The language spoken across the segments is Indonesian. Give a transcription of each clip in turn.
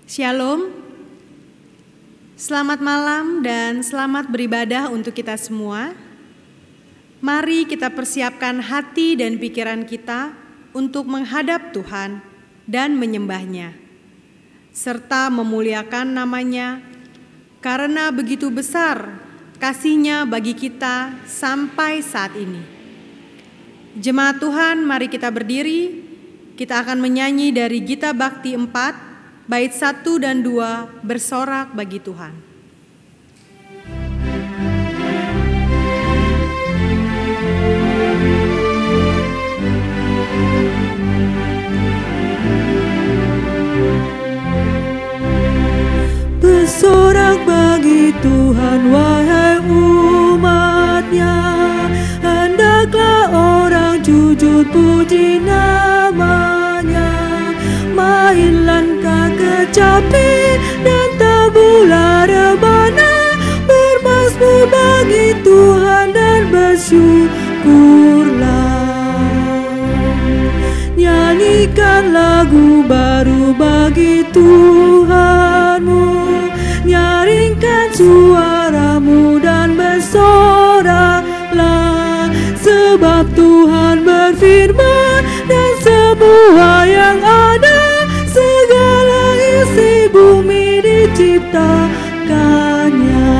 Shalom, selamat malam dan selamat beribadah untuk kita semua. Mari kita persiapkan hati dan pikiran kita untuk menghadap Tuhan dan menyembah-Nya, serta memuliakan nama-Nya, karena begitu besar kasih-Nya bagi kita sampai saat ini. Jemaat Tuhan, mari kita berdiri, kita akan menyanyi dari Gita Bakti 4, bait 1 dan 2, bersorak bagi Tuhan. Bersorak bagi Tuhan, wahai umat-Nya, hendaklah orang jujur puji nama-Nya. Mainlan kecapi dan tabula rebana, bermazmur bagi Tuhan dan bersyukurlah. Nyanyikan lagu baru bagi Tuhanmu, nyaringkan suaramu dan bersoraklah, sebab Tuhan berfirman dan semua yang ada, segala isi bumi diciptakannya.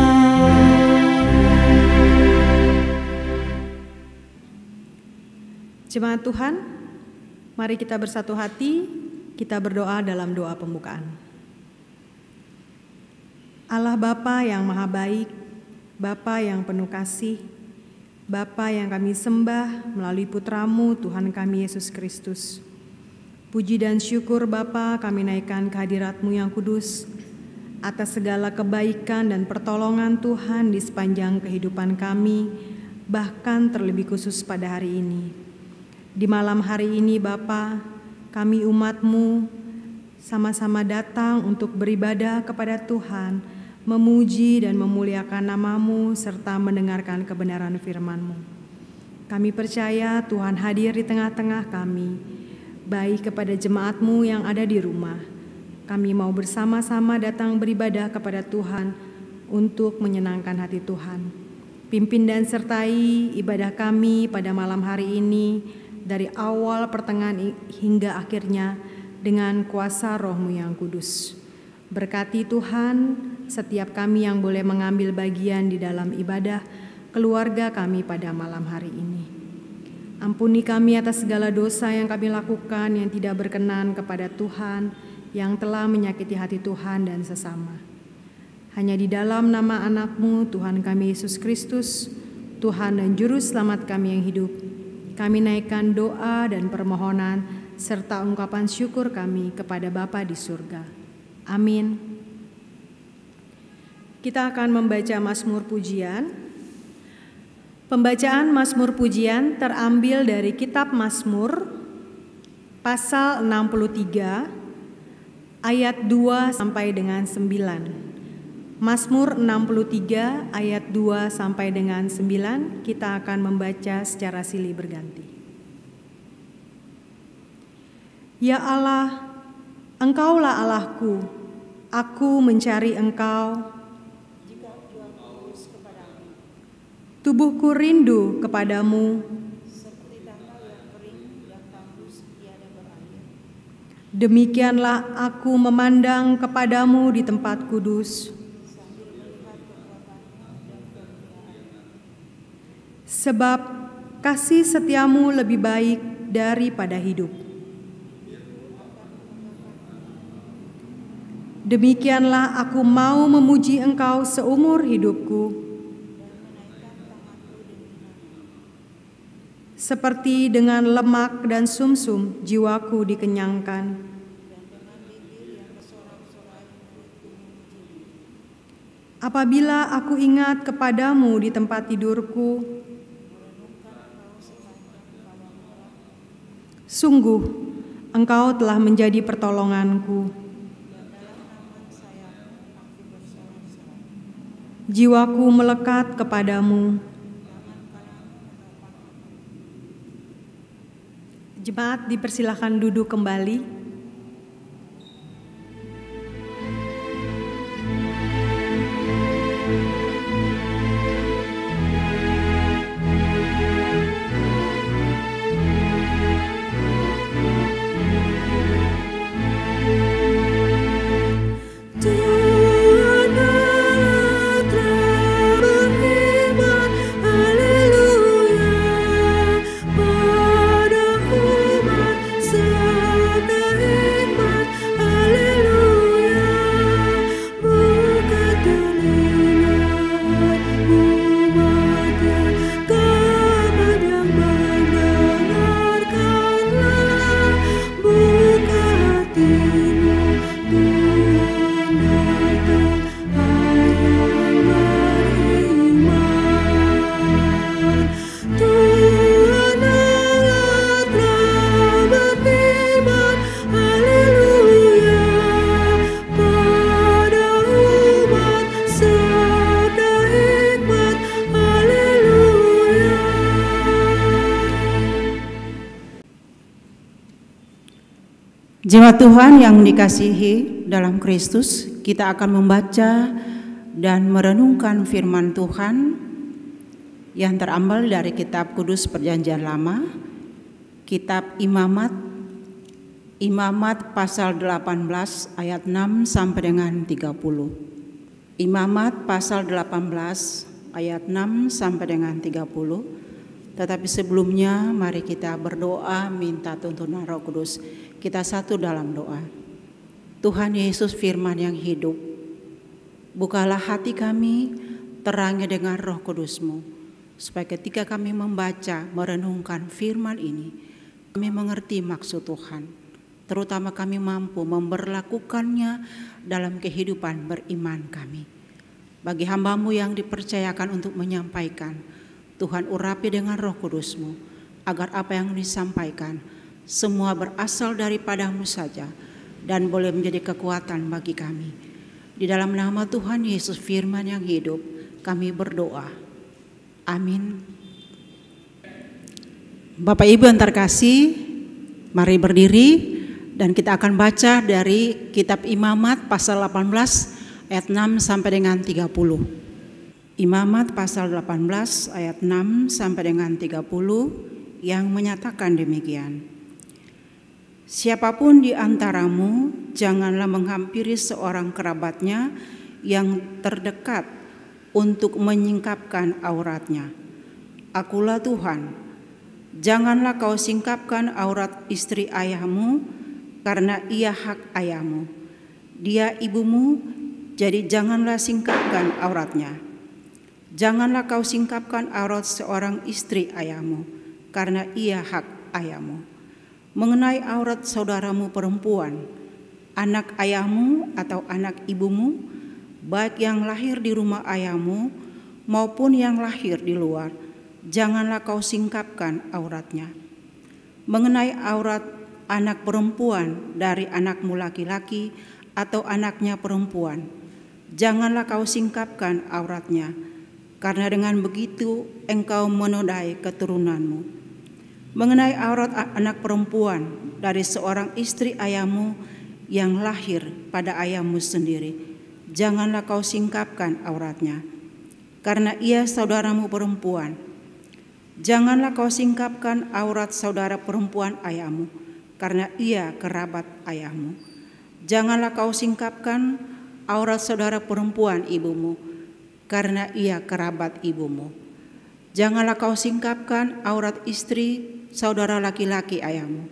Jemaat Tuhan, mari kita bersatu hati, kita berdoa dalam doa pembukaan. Allah Bapa yang Maha Baik, Bapa yang penuh kasih, Bapa yang kami sembah melalui Putra-Mu Tuhan kami Yesus Kristus. Puji dan syukur Bapa kami naikkan kehadirat-Mu yang kudus atas segala kebaikan dan pertolongan Tuhan di sepanjang kehidupan kami, bahkan terlebih khusus pada hari ini. Di malam hari ini Bapa, kami umat-Mu sama-sama datang untuk beribadah kepada Tuhan, memuji dan memuliakan nama-Mu serta mendengarkan kebenaran firman-Mu. Kami percaya Tuhan hadir di tengah-tengah kami, baik kepada jemaat-Mu yang ada di rumah. Kami mau bersama-sama datang beribadah kepada Tuhan untuk menyenangkan hati Tuhan. Pimpin dan sertai ibadah kami pada malam hari ini dari awal pertengahan hingga akhirnya dengan kuasa Roh-Mu yang kudus. Berkati Tuhan setiap kami yang boleh mengambil bagian di dalam ibadah keluarga kami pada malam hari ini. Ampuni kami atas segala dosa yang kami lakukan yang tidak berkenan kepada Tuhan, yang telah menyakiti hati Tuhan dan sesama. Hanya di dalam nama anak-Mu Tuhan kami Yesus Kristus, Tuhan dan Juru Selamat kami yang hidup, kami naikkan doa dan permohonan serta ungkapan syukur kami kepada Bapa di surga. Amin. Kita akan membaca Mazmur Pujian. Pembacaan Mazmur Pujian terambil dari kitab Mazmur pasal 63 ayat 2 sampai dengan 9. Mazmur 63 ayat 2 sampai dengan 9 kita akan membaca secara silih berganti. Ya Allah, Engkaulah Allahku, aku mencari Engkau. Tubuhku rindu kepadamu, demikianlah aku memandang kepadamu di tempat kudus. Sebab kasih setiamu lebih baik daripada hidup. Demikianlah aku mau memuji Engkau seumur hidupku. Seperti dengan lemak dan sumsum jiwaku dikenyangkan. Apabila aku ingat kepadamu di tempat tidurku, sungguh Engkau telah menjadi pertolonganku. Jiwaku melekat kepadamu. Jemaat dipersilakan duduk kembali. Jemaat Tuhan yang dikasihi dalam Kristus, kita akan membaca dan merenungkan firman Tuhan yang terambil dari kitab Kudus Perjanjian Lama, kitab Imamat pasal 18 ayat 6 sampai dengan 30. Imamat pasal 18 ayat 6 sampai dengan 30. Tetapi sebelumnya mari kita berdoa minta tuntunan Roh Kudus. Kita satu dalam doa. Tuhan Yesus firman yang hidup, bukalah hati kami, terangi dengan Roh Kudus-Mu, supaya ketika kami membaca, merenungkan firman ini, kami mengerti maksud Tuhan, terutama kami mampu memberlakukannya dalam kehidupan beriman kami. Bagi hamba-Mu yang dipercayakan untuk menyampaikan, Tuhan urapi dengan Roh Kudus-Mu, agar apa yang disampaikan semua berasal daripada-Mu saja dan boleh menjadi kekuatan bagi kami. Di dalam nama Tuhan Yesus firman yang hidup, kami berdoa. Amin. Bapak Ibu yang terkasih, mari berdiri dan kita akan baca dari kitab Imamat pasal 18 ayat 6 sampai dengan 30. Imamat pasal 18 ayat 6 sampai dengan 30 yang menyatakan demikian. Siapapun di antaramu janganlah menghampiri seorang kerabatnya yang terdekat untuk menyingkapkan auratnya. Akulah Tuhan. Janganlah kau singkapkan aurat istri ayahmu, karena ia hak ayahmu. Dia ibumu, jadi janganlah singkapkan auratnya. Janganlah kau singkapkan aurat seorang istri ayahmu, karena ia hak ayahmu. Mengenai aurat saudaramu perempuan, anak ayahmu atau anak ibumu, baik yang lahir di rumah ayahmu maupun yang lahir di luar, janganlah kau singkapkan auratnya. Mengenai aurat anak perempuan dari anakmu laki-laki atau anaknya perempuan, janganlah kau singkapkan auratnya, karena dengan begitu engkau menodai keturunanmu. Mengenai aurat anak perempuan dari seorang istri ayahmu yang lahir pada ayahmu sendiri, janganlah kau singkapkan auratnya, karena ia saudaramu perempuan. Janganlah kau singkapkan aurat saudara perempuan ayahmu, karena ia kerabat ayahmu. Janganlah kau singkapkan aurat saudara perempuan ibumu, karena ia kerabat ibumu. Janganlah kau singkapkan aurat istri saudara laki-laki ayahmu.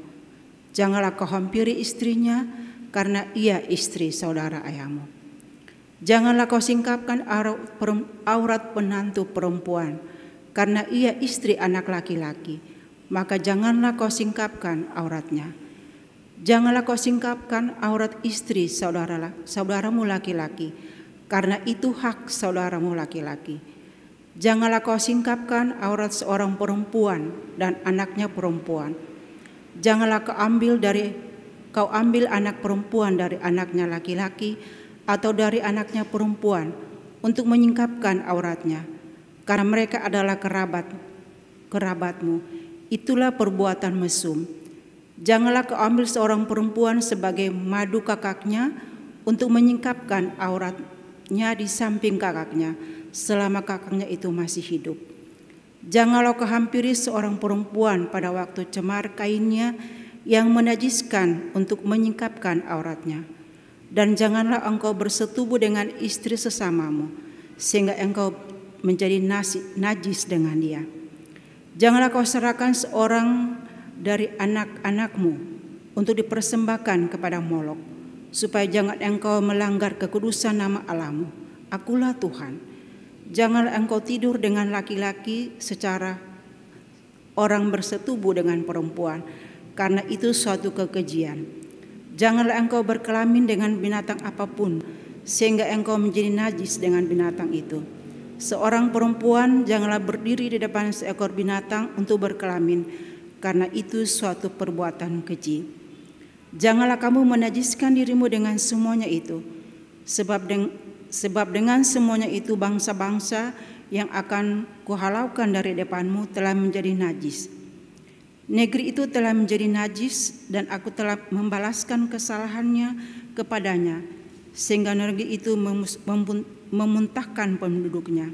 Janganlah kau hampiri istrinya, karena ia istri saudara ayahmu. Janganlah kau singkapkan aurat penantu perempuan, karena ia istri anak laki-laki, maka janganlah kau singkapkan auratnya. Janganlah kau singkapkan aurat istri saudaramu laki-laki, karena itu hak saudaramu laki-laki. Janganlah kau singkapkan aurat seorang perempuan dan anaknya perempuan. Janganlah kau ambil anak perempuan dari anaknya laki-laki atau dari anaknya perempuan untuk menyingkapkan auratnya, karena mereka adalah kerabatmu. Itulah perbuatan mesum. Janganlah kau ambil seorang perempuan sebagai madu kakaknya untuk menyingkapkan auratnya di samping kakaknya, selama kakaknya itu masih hidup. Janganlah kau hampiri seorang perempuan pada waktu cemar kainnya yang menajiskan untuk menyingkapkan auratnya. Dan janganlah engkau bersetubuh dengan istri sesamamu, sehingga engkau menjadi najis dengan dia. Janganlah kau serahkan seorang dari anak-anakmu untuk dipersembahkan kepada Molok, supaya jangan engkau melanggar kekudusan nama Allahmu. Akulah Tuhan. Janganlah engkau tidur dengan laki-laki secara orang bersetubuh dengan perempuan, karena itu suatu kekejian. Janganlah engkau berkelamin dengan binatang apapun, sehingga engkau menjadi najis dengan binatang itu. Seorang perempuan janganlah berdiri di depan seekor binatang untuk berkelamin, karena itu suatu perbuatan keji. Janganlah kamu menajiskan dirimu dengan semuanya itu, sebab dengan semuanya itu bangsa-bangsa yang akan kuhalaukan dari depanmu telah menjadi najis. Negeri itu telah menjadi najis dan aku telah membalaskan kesalahannya kepadanya, sehingga negeri itu memuntahkan penduduknya.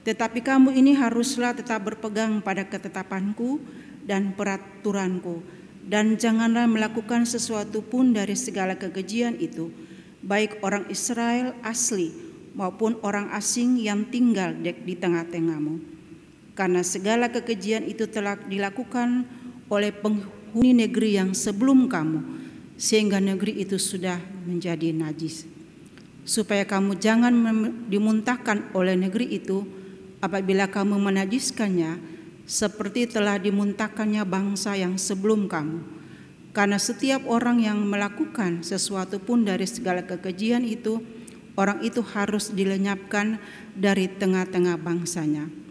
Tetapi kamu ini haruslah tetap berpegang pada ketetapanku dan peraturanku, dan janganlah melakukan sesuatu pun dari segala kekejian itu, baik orang Israel asli maupun orang asing yang tinggal di tengah-tengahmu. Karena segala kekejian itu telah dilakukan oleh penghuni negeri yang sebelum kamu, sehingga negeri itu sudah menjadi najis. Supaya kamu jangan dimuntahkan oleh negeri itu apabila kamu menajiskannya, seperti telah dimuntahkannya bangsa yang sebelum kamu. Karena setiap orang yang melakukan sesuatu pun dari segala kekejian itu, orang itu harus dilenyapkan dari tengah-tengah bangsanya.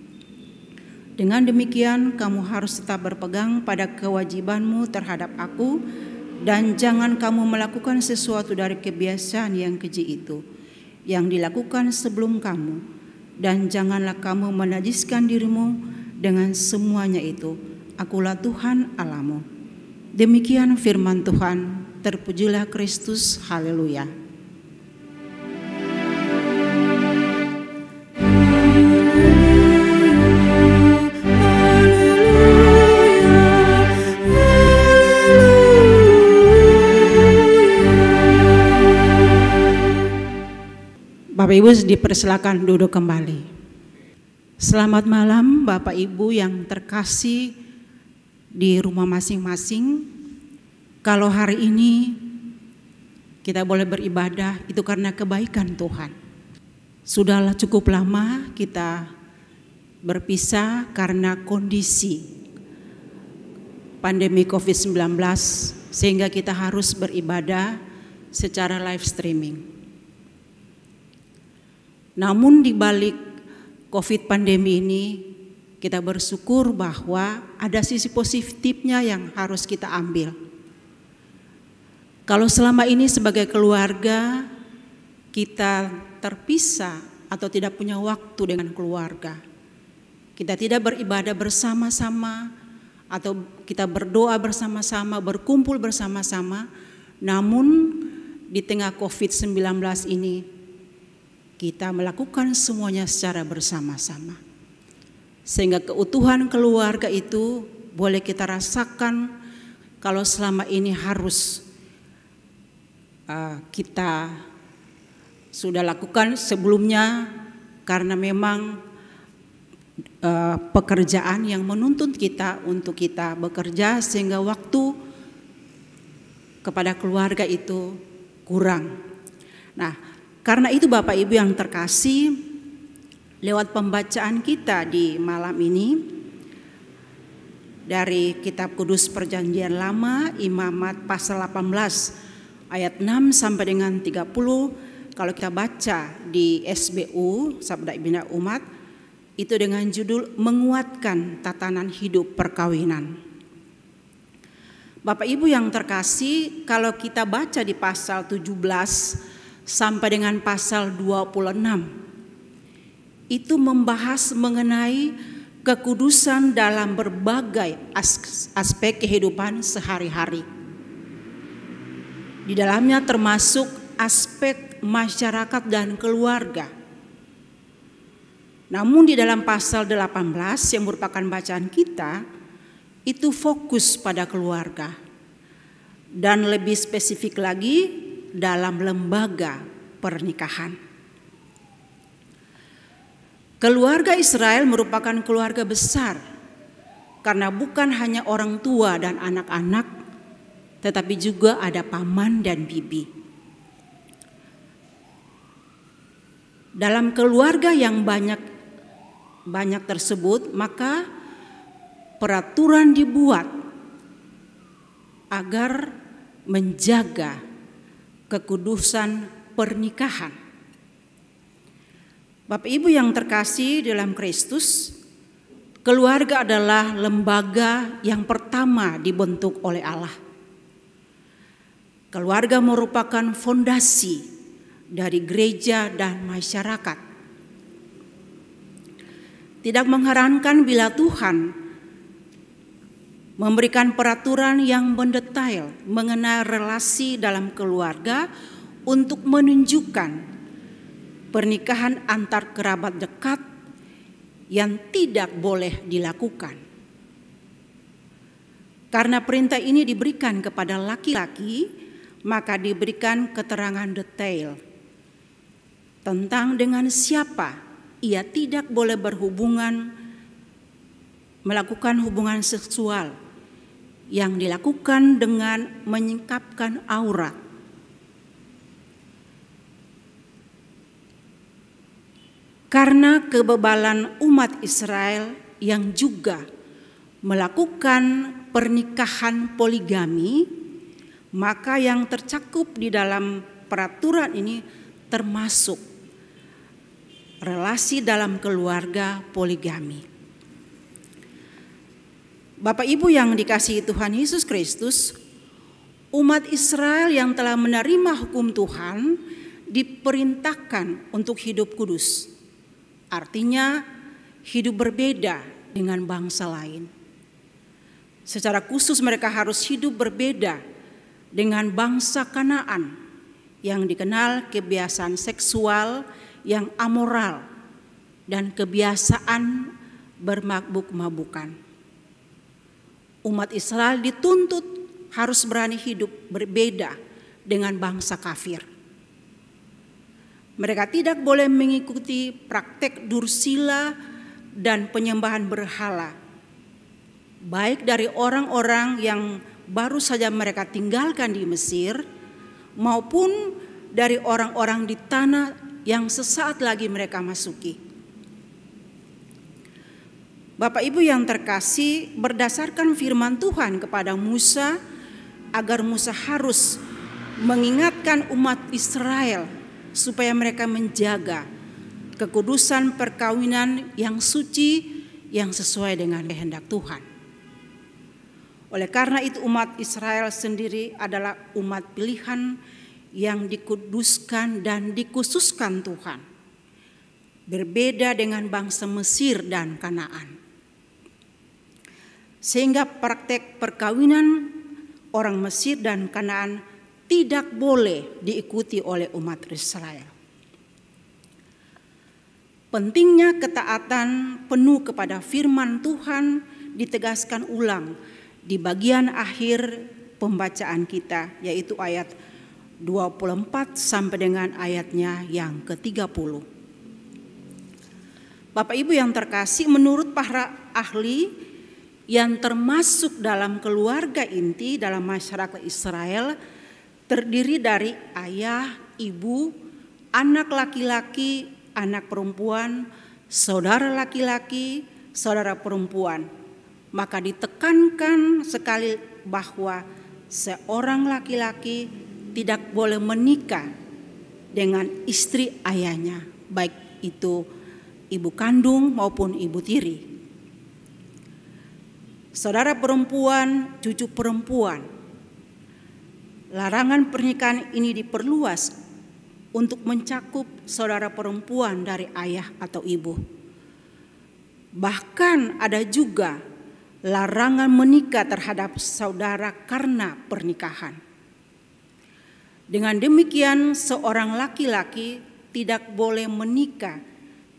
Dengan demikian kamu harus tetap berpegang pada kewajibanmu terhadap aku, dan jangan kamu melakukan sesuatu dari kebiasaan yang keji itu yang dilakukan sebelum kamu, dan janganlah kamu menajiskan dirimu dengan semuanya itu. Akulah Tuhan Allahmu. Demikian firman Tuhan. Terpujilah Kristus. Haleluya. Bapak Ibu dipersilakan duduk kembali. Selamat malam Bapak Ibu yang terkasih di rumah masing-masing. Kalau hari ini kita boleh beribadah itu karena kebaikan Tuhan. Sudahlah cukup lama kita berpisah karena kondisi pandemi COVID-19, sehingga kita harus beribadah secara live streaming. Namun di balik COVID pandemi ini, kita bersyukur bahwa ada sisi positifnya yang harus kita ambil. Kalau selama ini sebagai keluarga kita terpisah atau tidak punya waktu dengan keluarga, kita tidak beribadah bersama-sama atau kita berdoa bersama-sama, berkumpul bersama-sama, namun di tengah COVID-19 ini kita melakukan semuanya secara bersama-sama. Sehingga keutuhan keluarga itu boleh kita rasakan kalau selama ini harus kita sudah lakukan sebelumnya karena memang pekerjaan yang menuntut kita untuk kita bekerja, sehingga waktu kepada keluarga itu kurang. Nah, karena itu Bapak Ibu yang terkasih, lewat pembacaan kita di malam ini dari Kitab Kudus Perjanjian Lama, Imamat pasal 18 ayat 6 sampai dengan 30, kalau kita baca di SBU Sabda Bina Umat, itu dengan judul Menguatkan Tatanan Hidup Perkawinan. Bapak Ibu yang terkasih, kalau kita baca di pasal 17 sampai dengan pasal 26, itu membahas mengenai kekudusan dalam berbagai aspek kehidupan sehari-hari. Di dalamnya termasuk aspek masyarakat dan keluarga. Namun di dalam pasal 18 yang merupakan bacaan kita, itu fokus pada keluarga. Dan lebih spesifik lagi dalam lembaga pernikahan. Keluarga Israel merupakan keluarga besar karena bukan hanya orang tua dan anak-anak, tetapi juga ada paman dan bibi. Dalam keluarga yang banyak tersebut, maka peraturan dibuat agar menjaga kekudusan pernikahan. Bapak Ibu yang terkasih dalam Kristus, keluarga adalah lembaga yang pertama dibentuk oleh Allah. Keluarga merupakan fondasi dari gereja dan masyarakat. Tidak mengherankan bila Tuhan memberikan peraturan yang mendetail mengenai relasi dalam keluarga untuk menunjukkan pernikahan antar kerabat dekat yang tidak boleh dilakukan. Karena perintah ini diberikan kepada laki-laki, maka diberikan keterangan detail tentang dengan siapa ia tidak boleh melakukan hubungan seksual yang dilakukan dengan menyingkapkan aurat. Karena kebebalan umat Israel yang juga melakukan pernikahan poligami, maka yang tercakup di dalam peraturan ini termasuk relasi dalam keluarga poligami. Bapak Ibu yang dikasihi Tuhan Yesus Kristus, umat Israel yang telah menerima hukum Tuhan diperintahkan untuk hidup kudus. Artinya hidup berbeda dengan bangsa lain. Secara khusus mereka harus hidup berbeda dengan bangsa Kanaan yang dikenal kebiasaan seksual yang amoral dan kebiasaan bermabuk-mabukan. Umat Israel dituntut harus berani hidup berbeda dengan bangsa kafir. Mereka tidak boleh mengikuti praktek dursila dan penyembahan berhala, baik dari orang-orang yang baru saja mereka tinggalkan di Mesir, maupun dari orang-orang di tanah yang sesaat lagi mereka masuki. Bapak Ibu yang terkasih, berdasarkan firman Tuhan kepada Musa, agar Musa harus mengingatkan umat Israel supaya mereka menjaga kekudusan perkawinan yang suci yang sesuai dengan kehendak Tuhan. Oleh karena itu umat Israel sendiri adalah umat pilihan yang dikuduskan dan dikhususkan Tuhan, berbeda dengan bangsa Mesir dan Kanaan. Sehingga praktek perkawinan orang Mesir dan Kanaan tidak boleh diikuti oleh umat Israel. Pentingnya ketaatan penuh kepada firman Tuhan ditegaskan ulang di bagian akhir pembacaan kita, yaitu ayat 24 sampai dengan ayatnya yang ke-30. Bapak Ibu yang terkasih, menurut para ahli yang termasuk dalam keluarga inti dalam masyarakat Israel, terdiri dari ayah, ibu, anak laki-laki, anak perempuan, saudara laki-laki, saudara perempuan. Maka ditekankan sekali bahwa seorang laki-laki tidak boleh menikah dengan istri ayahnya, baik itu ibu kandung maupun ibu tiri. Saudara perempuan, cucu perempuan. Larangan pernikahan ini diperluas untuk mencakup saudara perempuan dari ayah atau ibu. Bahkan ada juga larangan menikah terhadap saudara karena pernikahan. Dengan demikian, seorang laki-laki tidak boleh menikah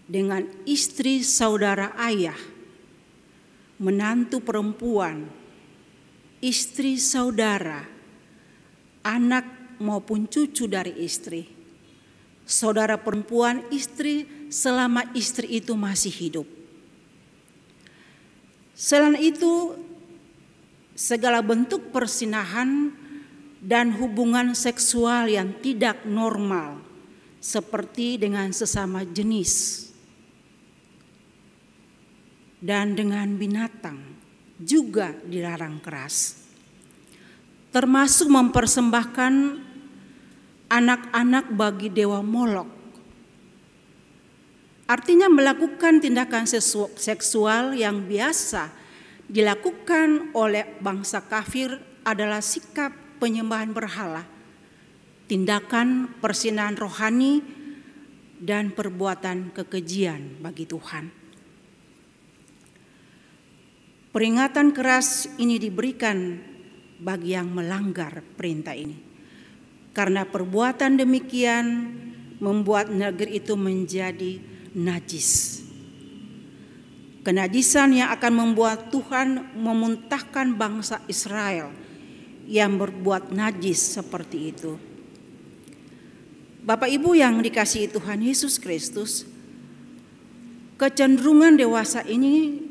dengan istri saudara ayah, menantu perempuan, istri saudara, anak maupun cucu dari istri, saudara perempuan istri selama istri itu masih hidup. Selain itu, segala bentuk perzinahan dan hubungan seksual yang tidak normal seperti dengan sesama jenis dan dengan binatang juga dilarang keras, termasuk mempersembahkan anak-anak bagi dewa Molok. Artinya melakukan tindakan seksual yang biasa dilakukan oleh bangsa kafir adalah sikap penyembahan berhala, tindakan perzinahan rohani, dan perbuatan kekejian bagi Tuhan. Peringatan keras ini diberikan bagi yang melanggar perintah ini, karena perbuatan demikian membuat negeri itu menjadi najis. Kenajisan yang akan membuat Tuhan memuntahkan bangsa Israel yang berbuat najis seperti itu. Bapak Ibu yang dikasihi Tuhan Yesus Kristus, kecenderungan dewasa ini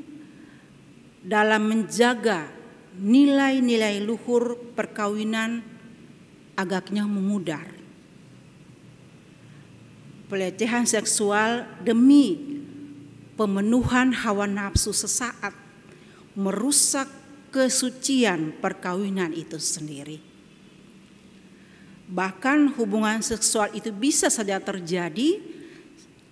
dalam menjaga nilai-nilai luhur perkawinan agaknya memudar. Pelecehan seksual demi pemenuhan hawa nafsu sesaat merusak kesucian perkawinan itu sendiri. Bahkan hubungan seksual itu bisa saja terjadi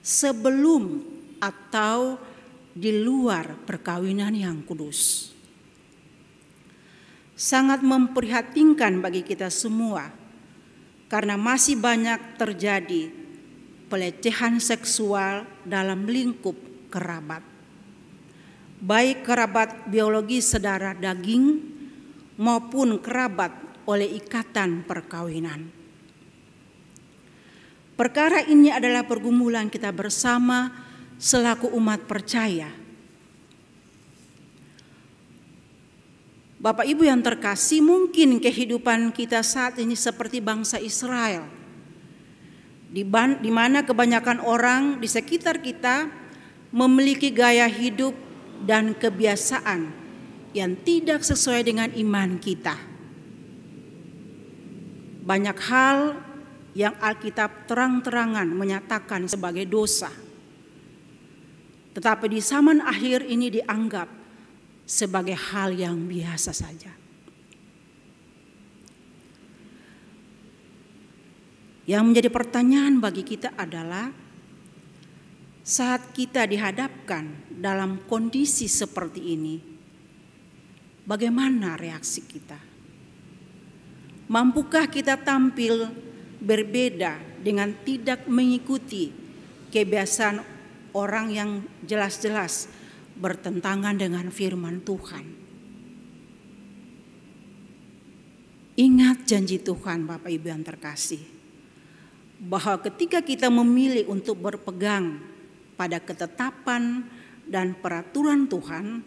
sebelum atau di luar perkawinan yang kudus. Sangat memprihatinkan bagi kita semua karena masih banyak terjadi pelecehan seksual dalam lingkup kerabat, baik kerabat biologi saudara daging maupun kerabat oleh ikatan perkawinan. Perkara ini adalah pergumulan kita bersama selaku umat percaya. Bapak Ibu yang terkasih, mungkin kehidupan kita saat ini seperti bangsa Israel, di mana kebanyakan orang di sekitar kita memiliki gaya hidup dan kebiasaan yang tidak sesuai dengan iman kita. Banyak hal yang Alkitab terang-terangan menyatakan sebagai dosa, tetapi di zaman akhir ini dianggap sebagai hal yang biasa saja. Yang menjadi pertanyaan bagi kita adalah, saat kita dihadapkan dalam kondisi seperti ini, bagaimana reaksi kita? Mampukah kita tampil berbeda dengan tidak mengikuti kebiasaan orang yang jelas-jelas bertentangan dengan firman Tuhan? Ingat janji Tuhan, Bapak Ibu yang terkasih, bahwa ketika kita memilih untuk berpegang pada ketetapan dan peraturan Tuhan,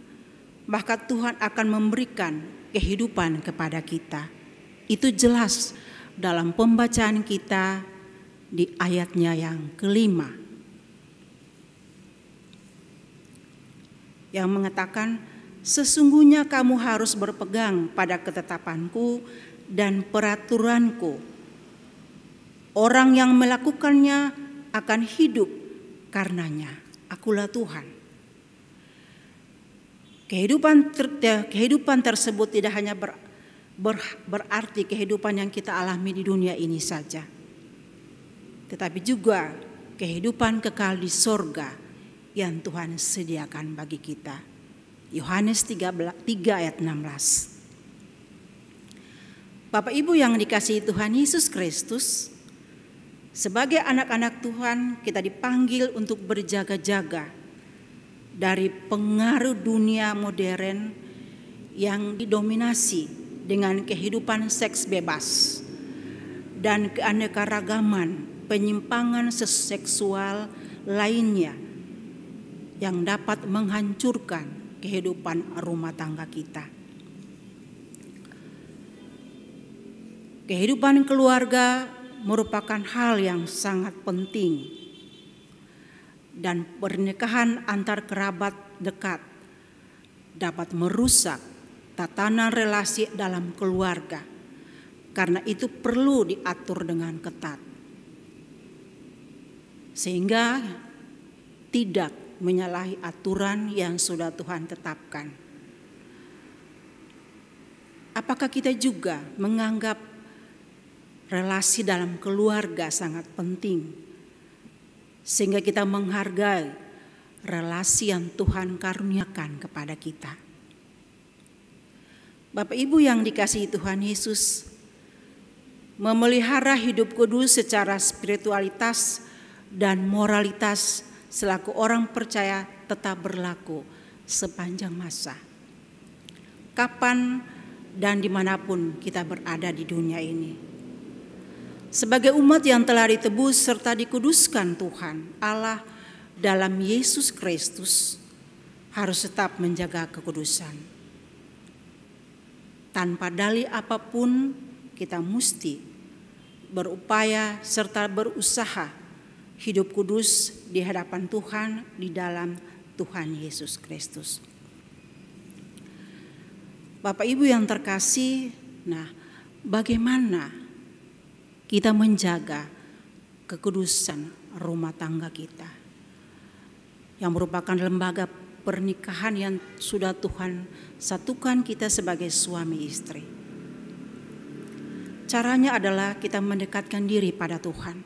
maka Tuhan akan memberikan kehidupan kepada kita. Itu jelas dalam pembacaan kita di ayatnya yang kelima, yang mengatakan, sesungguhnya kamu harus berpegang pada ketetapanku dan peraturanku. Orang yang melakukannya akan hidup karenanya. Akulah Tuhan. Kehidupan tersebut tidak hanya berarti kehidupan yang kita alami di dunia ini saja, tetapi juga kehidupan kekal di sorga yang Tuhan sediakan bagi kita. Yohanes 3 ayat 16. Bapak Ibu yang dikasihi Tuhan Yesus Kristus, sebagai anak-anak Tuhan kita dipanggil untuk berjaga-jaga dari pengaruh dunia modern yang didominasi dengan kehidupan seks bebas dan keanekaragaman penyimpangan seksual lainnya yang dapat menghancurkan kehidupan rumah tangga kita. Kehidupan keluarga merupakan hal yang sangat penting, dan pernikahan antar kerabat dekat dapat merusak tatanan relasi dalam keluarga. Karena itu perlu diatur dengan ketat, sehingga tidak menyalahi aturan yang sudah Tuhan tetapkan. Apakah kita juga menganggap relasi dalam keluarga sangat penting, sehingga kita menghargai relasi yang Tuhan karuniakan kepada kita? Bapak Ibu yang dikasihi Tuhan Yesus, memelihara hidup kudus secara spiritualitas dan moralitas selaku orang percaya tetap berlaku sepanjang masa. kapan dan dimanapun kita berada di dunia ini. Sebagai umat yang telah ditebus serta dikuduskan Tuhan Allah dalam Yesus Kristus, harus tetap menjaga kekudusan. Tanpa dalih apapun, kita mesti berupaya serta berusaha hidup kudus di hadapan Tuhan di dalam Tuhan Yesus Kristus. Bapak Ibu yang terkasih, bagaimana kita menjaga kekudusan rumah tangga kita yang merupakan lembaga pernikahan yang sudah Tuhan satukan kita sebagai suami istri. Caranya adalah kita mendekatkan diri pada Tuhan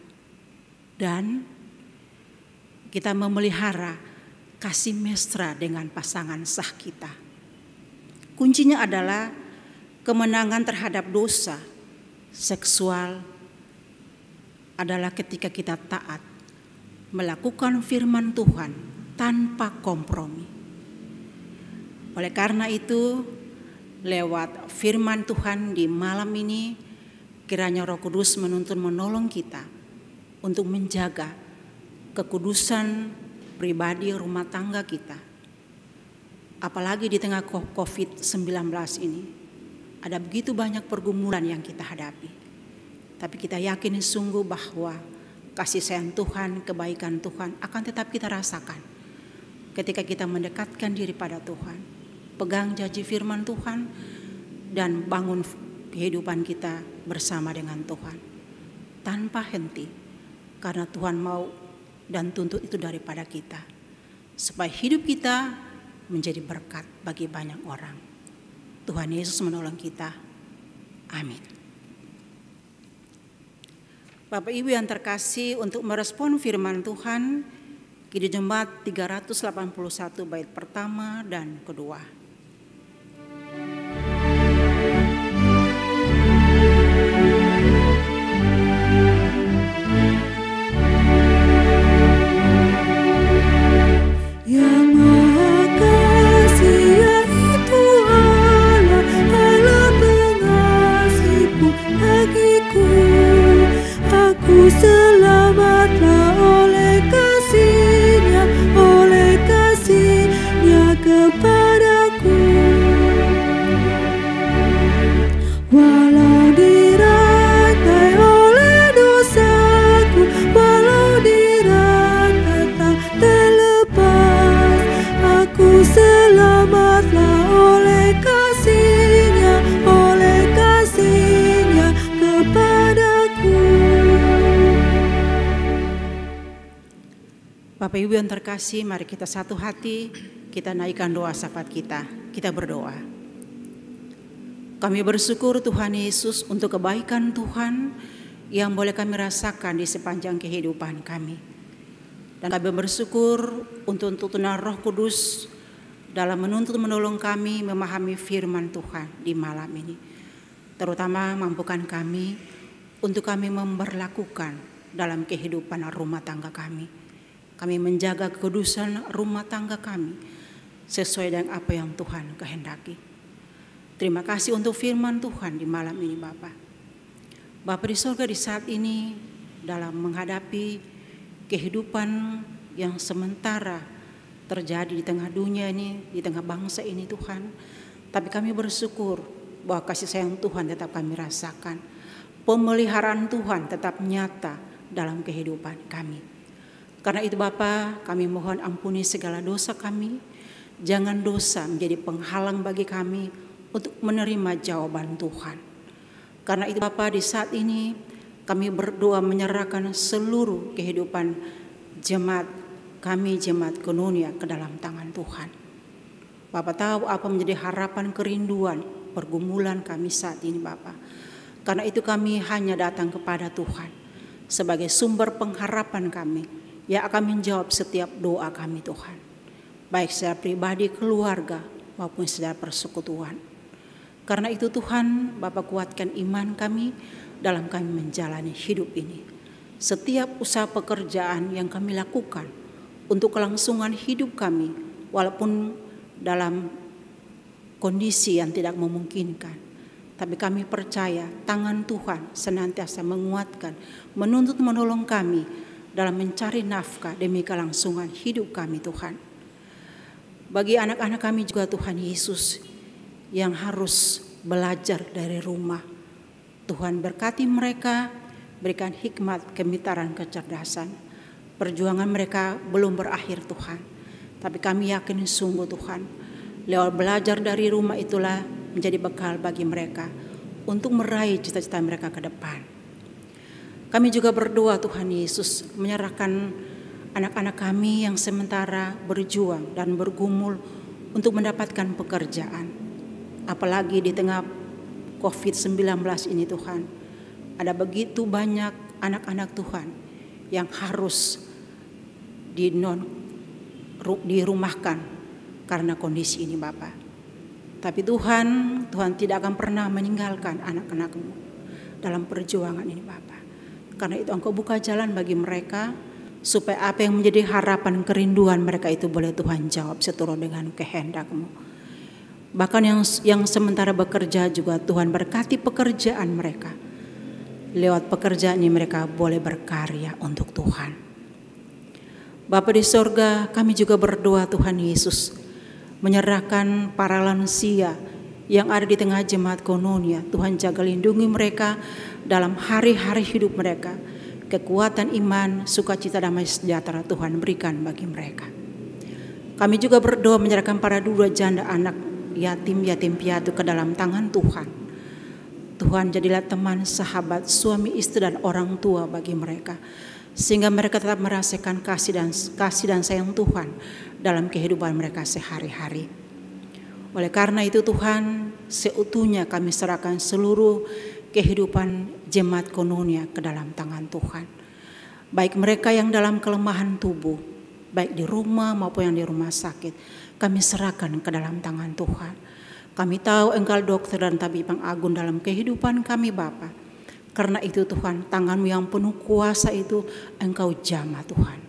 dan kita memelihara kasih mesra dengan pasangan sah kita. Kuncinya adalah kemenangan terhadap dosa seksual adalah ketika kita taat melakukan firman Tuhan tanpa kompromi. Oleh karena itu, lewat firman Tuhan di malam ini, kiranya Roh Kudus menuntun menolong kita untuk menjaga kekudusan pribadi rumah tangga kita. Apalagi di tengah COVID-19 ini, ada begitu banyak pergumulan yang kita hadapi. Tapi kita yakin sungguh bahwa kasih sayang Tuhan, kebaikan Tuhan akan tetap kita rasakan ketika kita mendekatkan diri pada Tuhan, pegang janji firman Tuhan, dan bangun kehidupan kita bersama dengan Tuhan tanpa henti, karena Tuhan mau dan tuntut itu daripada kita, supaya hidup kita menjadi berkat bagi banyak orang. Tuhan Yesus menolong kita. Amin. Bapak Ibu yang terkasih, untuk merespon firman Tuhan, Kidung Jemaat 381 bait pertama dan kedua. Selamatlah oleh kasih-Nya kepadaku. Walau dirantai oleh dosaku, walau dirantai tak terlepas, aku selamatlah oleh kasih-Nya kepadaku. Bapak Ibu yang terkasih, mari kita satu hati, kita naikkan doa syafaat kita. Kita berdoa. Kami bersyukur Tuhan Yesus untuk kebaikan Tuhan yang boleh kami rasakan di sepanjang kehidupan kami. Dan kami bersyukur untuk tuntunan Roh Kudus dalam menuntut menolong kami memahami firman Tuhan di malam ini. Terutama mampukan kami untuk kami memberlakukan dalam kehidupan rumah tangga kami. Kami menjaga kekudusan rumah tangga kami sesuai dengan apa yang Tuhan kehendaki. Terima kasih untuk firman Tuhan di malam ini Bapak. Bapa di surga, di saat ini dalam menghadapi kehidupan yang sementara terjadi di tengah dunia ini, di tengah bangsa ini Tuhan. Tapi kami bersyukur bahwa kasih sayang Tuhan tetap kami rasakan. Pemeliharaan Tuhan tetap nyata dalam kehidupan kami. Karena itu Bapa, kami mohon ampuni segala dosa kami. Jangan dosa menjadi penghalang bagi kami untuk menerima jawaban Tuhan. Karena itu Bapa, di saat ini kami berdoa menyerahkan seluruh kehidupan jemaat kami, jemaat Koinonia, ke dalam tangan Tuhan. Bapa tahu apa menjadi harapan, kerinduan, pergumulan kami saat ini Bapa. Karena itu kami hanya datang kepada Tuhan sebagai sumber pengharapan kami yang akan menjawab setiap doa kami Tuhan, baik secara pribadi, keluarga, maupun secara persekutuan. Karena itu Tuhan, Bapa kuatkan iman kami dalam kami menjalani hidup ini. Setiap usaha pekerjaan yang kami lakukan untuk kelangsungan hidup kami, walaupun dalam kondisi yang tidak memungkinkan. Tapi kami percaya tangan Tuhan senantiasa menguatkan, menuntut menolong kami dalam mencari nafkah demi kelangsungan hidup kami Tuhan. Bagi anak-anak kami juga Tuhan Yesus yang harus belajar dari rumah. Tuhan berkati mereka, berikan hikmat, kepintaran, kecerdasan. Perjuangan mereka belum berakhir Tuhan. Tapi kami yakin sungguh Tuhan, lewat belajar dari rumah itulah menjadi bekal bagi mereka untuk meraih cita-cita mereka ke depan. Kami juga berdoa Tuhan Yesus menyerahkan anak-anak kami yang sementara berjuang dan bergumul untuk mendapatkan pekerjaan. Apalagi di tengah COVID-19 ini Tuhan, ada begitu banyak anak-anak Tuhan yang harus dirumahkan karena kondisi ini Bapa. Tapi Tuhan tidak akan pernah meninggalkan anak-anak-Mu dalam perjuangan ini Bapa. Karena itu Engkau buka jalan bagi mereka, supaya apa yang menjadi harapan kerinduan mereka itu boleh Tuhan jawab seturut dengan kehendak-Mu. Bahkan yang sementara bekerja juga Tuhan berkati pekerjaan mereka. Lewat pekerjaan ini mereka boleh berkarya untuk Tuhan. Bapa di sorga, kami juga berdoa Tuhan Yesus menyerahkan para lansia yang ada di tengah jemaat Kononia. Tuhan jaga lindungi mereka dalam hari-hari hidup mereka. Kekuatan iman, sukacita, damai sejahtera Tuhan berikan bagi mereka. Kami juga berdoa menyerahkan para duda janda anak yatim piatu ke dalam tangan Tuhan. Tuhan jadilah teman, sahabat, suami, istri dan orang tua bagi mereka, sehingga mereka tetap merasakan kasih dan sayang Tuhan dalam kehidupan mereka sehari-hari. Oleh karena itu Tuhan, seutuhnya kami serahkan seluruh kehidupan jemaat Kononia ke dalam tangan Tuhan. Baik mereka yang dalam kelemahan tubuh, baik di rumah maupun yang di rumah sakit, kami serahkan ke dalam tangan Tuhan. Kami tahu Engkau dokter dan tabib yang agung dalam kehidupan kami Bapa. Karena itu Tuhan, tangan-Mu yang penuh kuasa itu Engkau jamah Tuhan.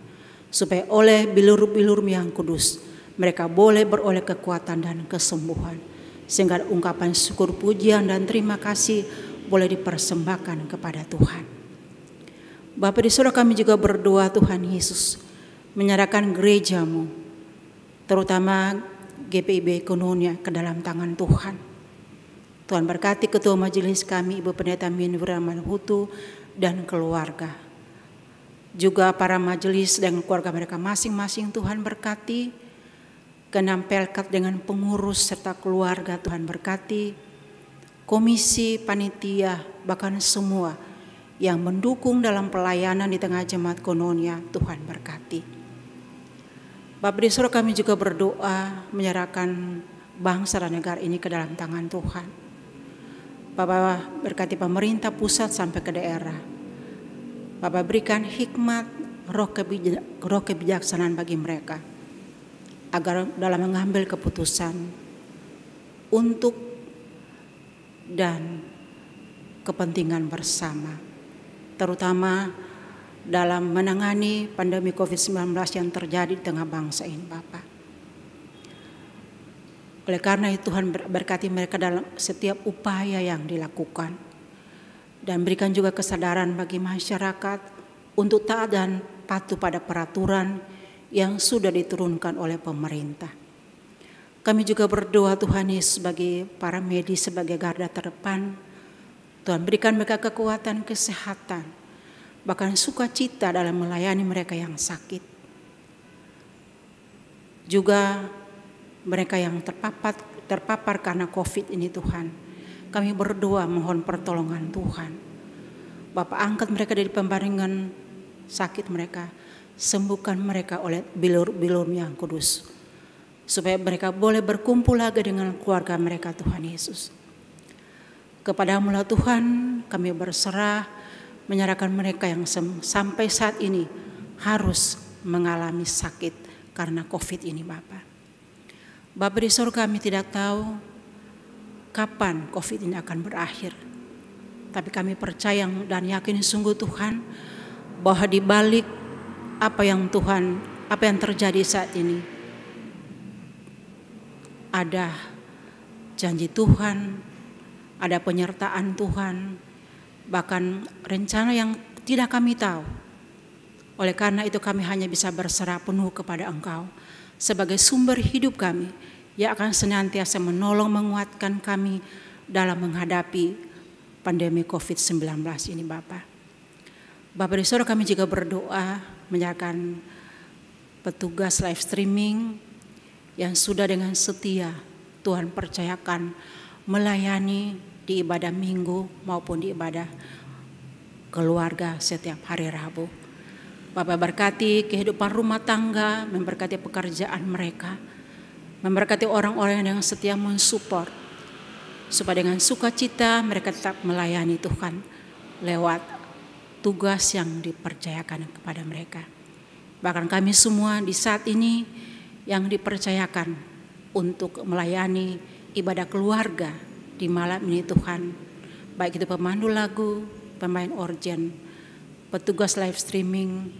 Supaya oleh bilur-bilur-Mu yang kudus, mereka boleh beroleh kekuatan dan kesembuhan. Sehingga ungkapan syukur, pujian dan terima kasih boleh dipersembahkan kepada Tuhan. Bapa di surga, kami juga berdoa Tuhan Yesus menyerahkan gereja-Mu, terutama GPIB Kononia ke dalam tangan Tuhan. Tuhan berkati ketua majelis kami Ibu Pendeta Minwira Manhutu dan keluarga. Juga para majelis dan keluarga mereka masing-masing Tuhan berkati. Keenam pelkat dengan pengurus serta keluarga Tuhan berkati. Komisi, panitia, bahkan semua yang mendukung dalam pelayanan di tengah jemaat Kononia Tuhan berkati. Bapa di surga, kami juga berdoa menyerahkan bangsa dan negara ini ke dalam tangan Tuhan. Bapak berkati pemerintah pusat sampai ke daerah. Bapak berikan hikmat, roh kebijaksanaan bagi mereka, agar dalam mengambil keputusan untuk dan kepentingan bersama, terutama dalam menangani pandemi COVID-19 yang terjadi di tengah bangsa ini Bapak. Oleh karena itu Tuhan berkati mereka dalam setiap upaya yang dilakukan. Dan berikan juga kesadaran bagi masyarakat untuk taat dan patuh pada peraturan yang sudah diturunkan oleh pemerintah. Kami juga berdoa Tuhan Yesus bagi para medis sebagai garda terdepan. Tuhan berikan mereka kekuatan, kesehatan, bahkan sukacita dalam melayani mereka yang sakit. Juga mereka yang terpapar karena COVID ini Tuhan, kami berdoa mohon pertolongan Tuhan. Bapa, angkat mereka dari pembaringan sakit mereka, sembuhkan mereka oleh bilur-bilur yang kudus, supaya mereka boleh berkumpul lagi dengan keluarga mereka Tuhan Yesus. Kepadamu lah Tuhan kami berserah, menyerahkan mereka yang sampai saat ini harus mengalami sakit karena COVID ini Bapa. Bapa di surga, kami tidak tahu kapan COVID ini akan berakhir. Tapi kami percaya dan yakin sungguh Tuhan bahwa di balik apa yang terjadi saat ini ada janji Tuhan, ada penyertaan Tuhan, bahkan rencana yang tidak kami tahu. Oleh karena itu kami hanya bisa berserah penuh kepada Engkau sebagai sumber hidup kami yang akan senantiasa menolong menguatkan kami dalam menghadapi pandemi COVID-19 ini Bapak. Bapak dan Saudara, kami juga berdoa menyerahkan petugas live streaming yang sudah dengan setia Tuhan percayakan melayani di ibadah minggu maupun di ibadah keluarga setiap hari Rabu. Bapak berkati kehidupan rumah tangga, memberkati pekerjaan mereka, memberkati orang-orang yang setia mensupport, supaya dengan sukacita mereka tetap melayani Tuhan lewat tugas yang dipercayakan kepada mereka. Bahkan kami semua di saat ini yang dipercayakan untuk melayani ibadah keluarga di malam ini Tuhan, baik itu pemandu lagu, pemain organ, petugas live streaming,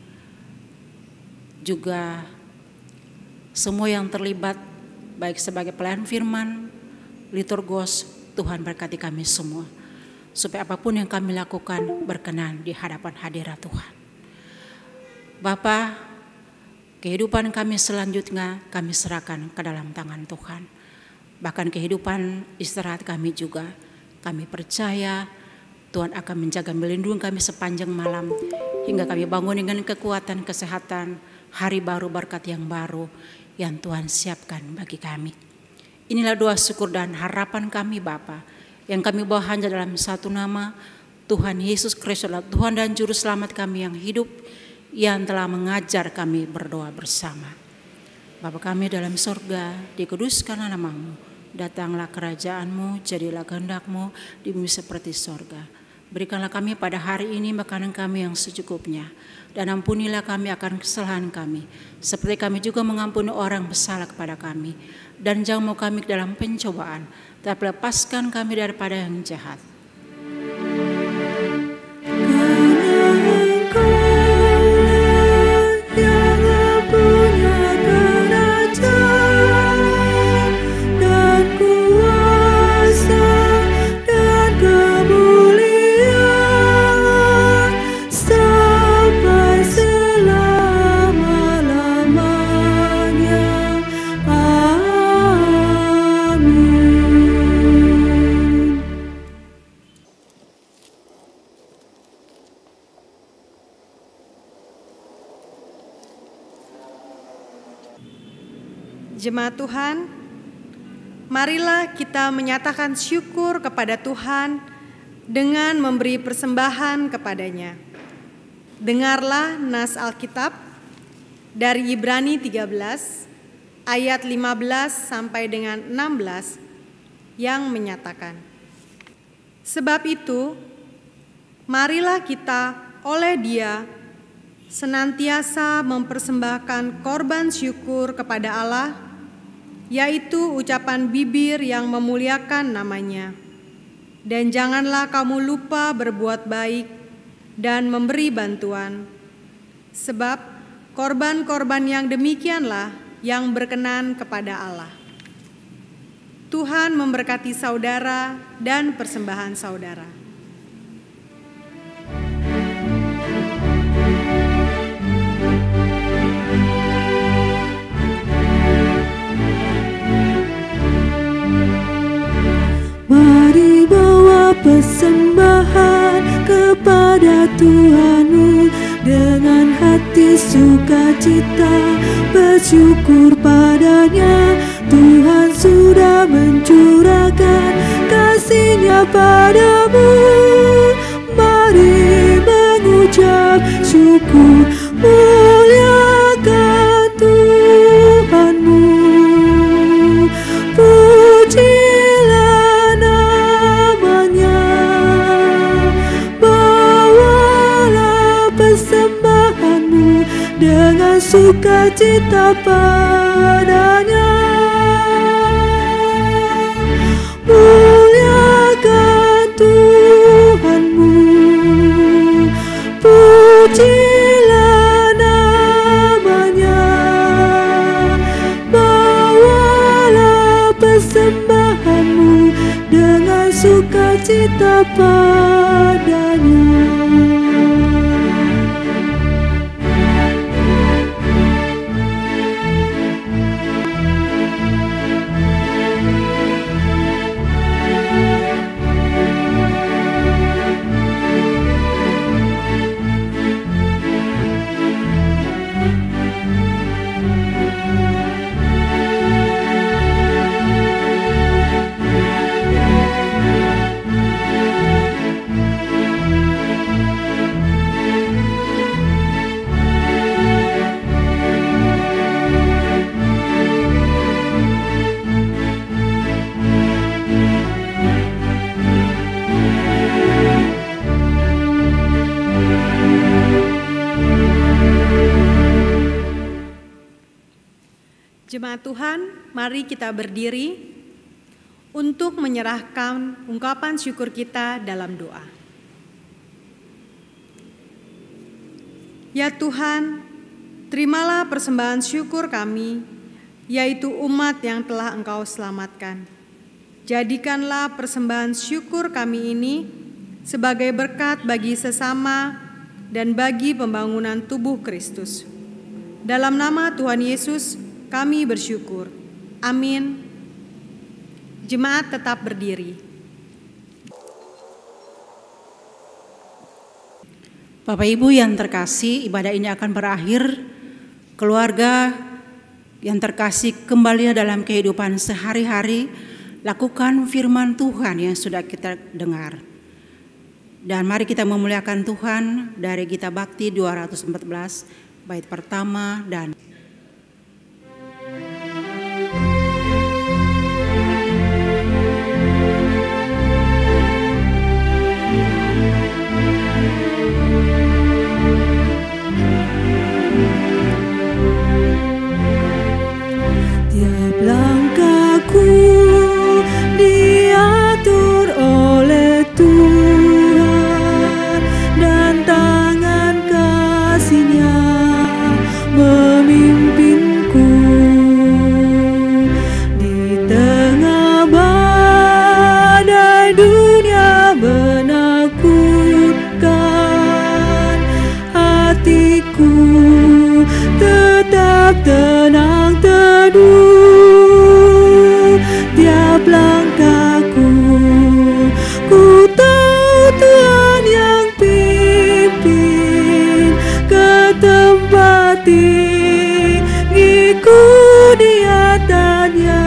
juga semua yang terlibat baik sebagai pelayan firman, liturgos, Tuhan berkati kami semua supaya apapun yang kami lakukan berkenan di hadapan hadirat Tuhan. Bapa, kehidupan kami selanjutnya kami serahkan ke dalam tangan Tuhan. Bahkan kehidupan istirahat kami juga kami percaya Tuhan akan menjaga melindungi kami sepanjang malam hingga kami bangun dengan kekuatan, kesehatan, hari baru, berkat yang baru yang Tuhan siapkan bagi kami. Inilah doa syukur dan harapan kami Bapa, yang kami bawa hanya dalam satu nama, Tuhan Yesus Kristus adalah Tuhan dan Juru Selamat kami yang hidup, yang telah mengajar kami berdoa bersama. Bapa kami dalam sorga, dikuduskanlah nama-Mu, datanglah kerajaan-Mu, jadilah kehendak-Mu di bumi seperti sorga. Berikanlah kami pada hari ini makanan kami yang secukupnya, dan ampunilah kami akan kesalahan kami, seperti kami juga mengampuni orang bersalah kepada kami. Dan jangan mau kami ke dalam pencobaan, tapi lepaskan kami daripada yang jahat. Jemaat Tuhan, marilah kita menyatakan syukur kepada Tuhan dengan memberi persembahan kepadanya. Dengarlah nas Alkitab dari Ibrani 13 ayat 15 sampai dengan 16 yang menyatakan, sebab itu, marilah kita oleh Dia senantiasa mempersembahkan korban syukur kepada Allah, yaitu ucapan bibir yang memuliakan nama-Nya. Dan janganlah kamu lupa berbuat baik dan memberi bantuan, sebab korban-korban yang demikianlah yang berkenan kepada Allah. Tuhan memberkati saudara dan persembahan saudara. Mari bawa persembahan kepada Tuhanmu dengan hati sukacita, bersyukur padanya. Tuhan sudah mencurahkan kasih-Nya padamu. Mari mengucap syukur, muliakan Tuhanmu. Pujilah nama-Nya, bawalah persembahanmu dengan sukacita padanya. Muliakan Tuhanmu, pujilah nama-Nya, bawalah persembahanmu sukacita padanya. Jemaat Tuhan, mari kita berdiri untuk menyerahkan ungkapan syukur kita dalam doa. Ya Tuhan, terimalah persembahan syukur kami, yaitu umat yang telah Engkau selamatkan. Jadikanlah persembahan syukur kami ini sebagai berkat bagi sesama dan bagi pembangunan tubuh Kristus. Dalam nama Tuhan Yesus, kami bersyukur. Amin. Jemaat tetap berdiri. Bapak Ibu yang terkasih, ibadah ini akan berakhir. Keluarga yang terkasih, kembali dalam kehidupan sehari-hari, lakukan firman Tuhan yang sudah kita dengar. Dan mari kita memuliakan Tuhan dari Gita Bakti 214, bait pertama dan langkahku diatur oleh Tuhan, dan tangan kasih-Nya memimpinku. Di tengah badai dunia menakutkan, hatiku tetap tenang teduh. Tiap langkahku, ku tahu Tuhan yang pimpin ke tempat tinggiku di atasnya.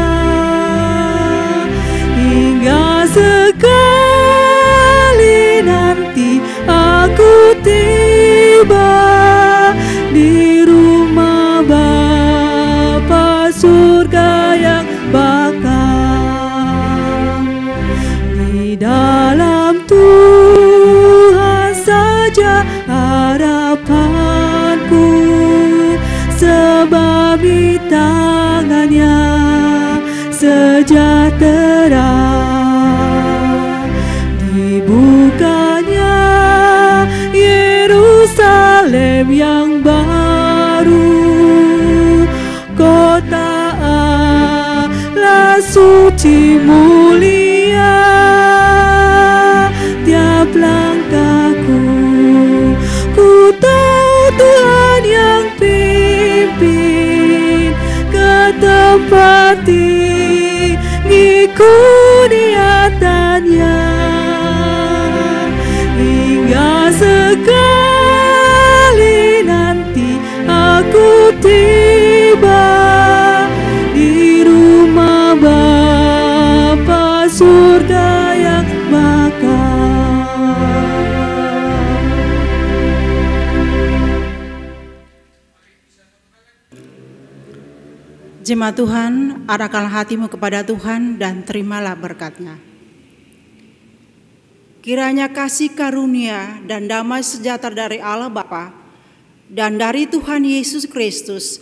Hingga sekali nanti aku tiba di rumah Bapa surga yang bakal. Di dalam Tuhan saja harapanku, sebab di tangan-Nya sejahtera. Dibukanya Yerusalem yang baru, kota Allah suci mulia. Tiap langkahku, ku tahu Tuhan yang pimpin ke tempat tinggiku di atasnya. Hingga sekali nanti aku tiba di rumah Bapa surga yang bakal. Jemaat Tuhan, arahkanlah hatimu kepada Tuhan dan terimalah berkat-Nya. Kiranya kasih karunia dan damai sejahtera dari Allah Bapa dan dari Tuhan Yesus Kristus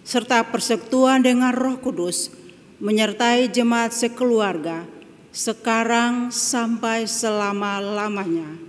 serta persekutuan dengan Roh Kudus menyertai jemaat sekeluarga sekarang sampai selama-lamanya.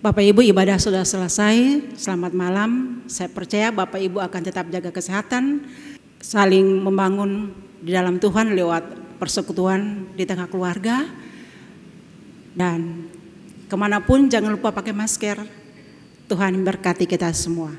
Bapak Ibu, ibadah sudah selesai. Selamat malam. Saya percaya Bapak Ibu akan tetap jaga kesehatan, saling membangun di dalam Tuhan lewat persekutuan di tengah keluarga. Dan kemanapun jangan lupa pakai masker. Tuhan berkati kita semua.